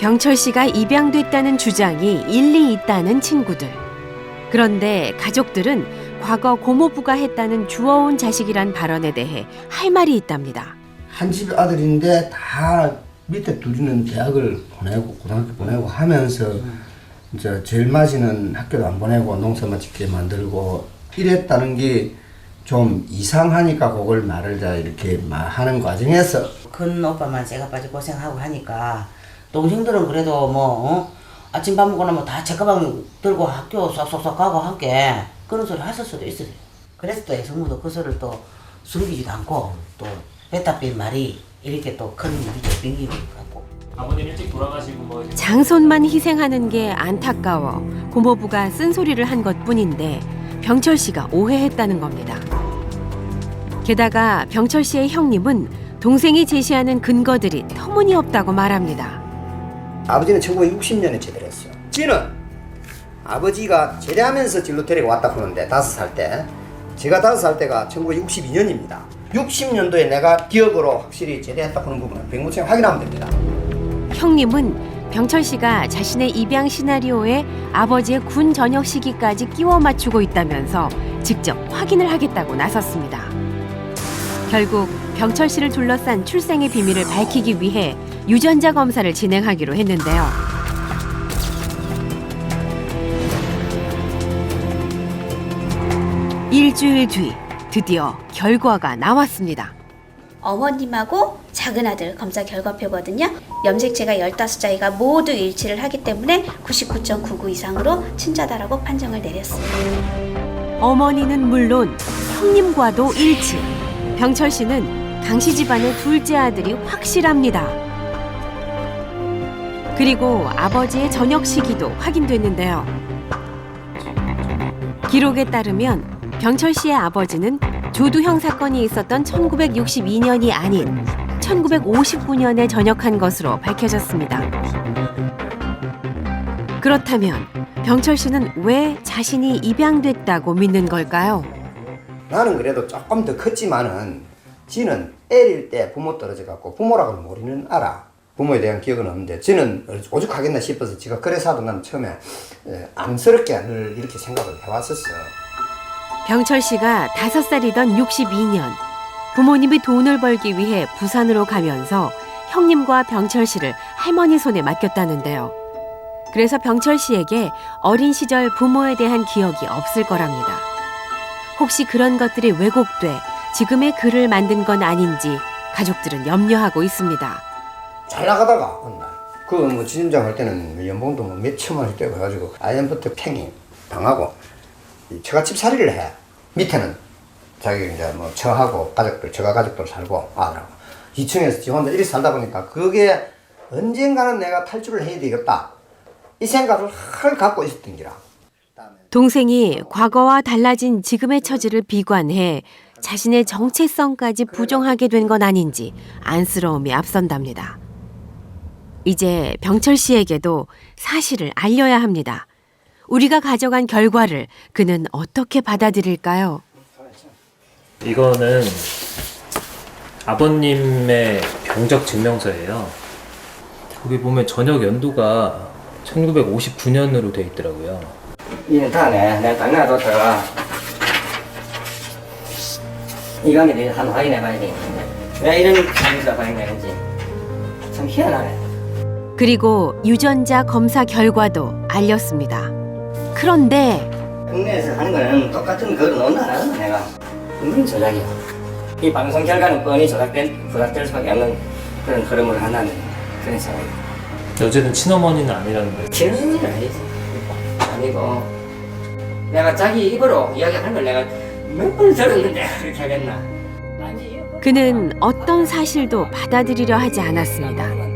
병철 씨가 입양됐다는 주장이 일리 있다는 친구들. 그런데 가족들은 과거 고모부가 했다는 주워온 자식이란 발언에 대해 할 말이 있답니다. 한 집 아들인데 다 밑에 둘이는 대학을 보내고 고등학교 보내고 하면서 이제 제일 맞이는 학교도 안 보내고 농사만 짓게 만들고 이랬다는 게 좀 이상하니까 그걸 말을 다 이렇게 하는 과정에서 큰 오빠만 쇠가 빠져 고생하고 하니까 동생들은 그래도 아침 밥 먹고 나면 다 책가방 들고 학교 쏙쏙쏙 가고 함께 그런 소리 하실 수도 있어요. 그래서 또 애성무도 그 소리를 또 숨기지도 않고 또 뱉다 뺀 말이 이렇게 또 큰 일이죠. 빙기는 것 같고. 아버님 일찍 돌아가시고 장손만 희생하는 게 안타까워 고모부가 쓴소리를 한 것뿐인데 병철 씨가 오해했다는 겁니다. 게다가 병철 씨의 형님은 동생이 제시하는 근거들이 터무니없다고 말합니다. 아버지는 1960년에 제대를 했어요. 지는 아버지가 제대하면서 진로 데리고 왔다 그러는데 5살 때 제가 5살 때가 1962년입니다. 60년도에 내가 기억으로 확실히 제대했다 그런 부분은 백무청 확인하면 됩니다. 형님은 병철 씨가 자신의 입양 시나리오에 아버지의 군 전역 시기까지 끼워 맞추고 있다면서 직접 확인을 하겠다고 나섰습니다. 결국 병철 씨를 둘러싼 출생의 비밀을 밝히기 위해 유전자 검사를 진행하기로 했는데요. 일주일 뒤 드디어 결과가 나왔습니다. 어머님하고 작은 아들 검사 결과표거든요. 염색체가 15자위가 모두 일치를 하기 때문에 99.99 이상으로 친자다라고 판정을 내렸습니다. 어머니는 물론 형님과도 일치. 병철 씨는 강씨 집안의 둘째 아들이 확실합니다. 그리고 아버지의 전역 시기도 확인됐는데요. 기록에 따르면 병철 씨의 아버지는 조두형 사건이 있었던 1962년이 아닌 1959년에 전역한 것으로 밝혀졌습니다. 그렇다면 병철 씨는 왜 자신이 입양됐다고 믿는 걸까요? 나는 그래도 조금 더 컸지만은 지는 애일 때 부모 떨어져갖고 부모라고는 모르는 알아. 부모에 대한 기억은 없는데 지는 오죽하겠나 싶어서 지가 그래서도 난 처음에 안쓰럽게 늘 이렇게 생각을 해왔었어. 병철 씨가 5살이던 62년 부모님이 돈을 벌기 위해 부산으로 가면서 형님과 병철 씨를 할머니 손에 맡겼다는데요. 그래서 병철 씨에게 어린 시절 부모에 대한 기억이 없을 거랍니다. 혹시 그런 것들이 왜곡돼 지금의 글을 만든 건 아닌지 가족들은 염려하고 있습니다. 잘 나가다가 어느 날 지점장 할 때는 연봉도 몇 천만 원이 되고 해가지고 아이엠부터 팽이 당하고 처갓집 살이를 해. 밑에는 자기 이제 처하고 가족들, 처가 가족들 살고 아들하고 2층에서 지 혼자 이렇게 살다 보니까 그게 언젠가는 내가 탈출을 해야 되겠다 이 생각을 할 갖고 있었던 기라. 동생이 과거와 달라진 지금의 처지를 비관해 자신의 정체성까지 부정하게 된 건 아닌지 안쓰러움이 앞선답니다. 이제 병철 씨에게도 사실을 알려야 합니다. 우리가 가져간 결과를 그는 어떻게 받아들일까요? 이거는 아버님의 병적 증명서예요. 거기 보면 전역 연도가 1959년으로 돼 있더라고요. 이는 다네. 내가 딱 놔뒀다가 이강에 대해서 한번 확인해봐야 되겠는데 왜 이런 상황에서 발행되는지 참 희한하네. 그리고 유전자 검사 결과도 알렸습니다. 그런데 국내에서 하는 거는 똑같은 거로 논다 내가 분명히 조작이야. 이 방송 결과는 뻔히 조작될 수밖에 없는 그런 흐름을 한다는 그런 생각이야. 어쨌든 친어머니는 아니라는 거예요. 친언니는 아니지. 아니고 내가 자기 입으로 이야기하는 걸 내가 몇 번 들었는데 그렇게 하겠나. 그는 어떤 사실도 받아들이려 하지 않았습니다.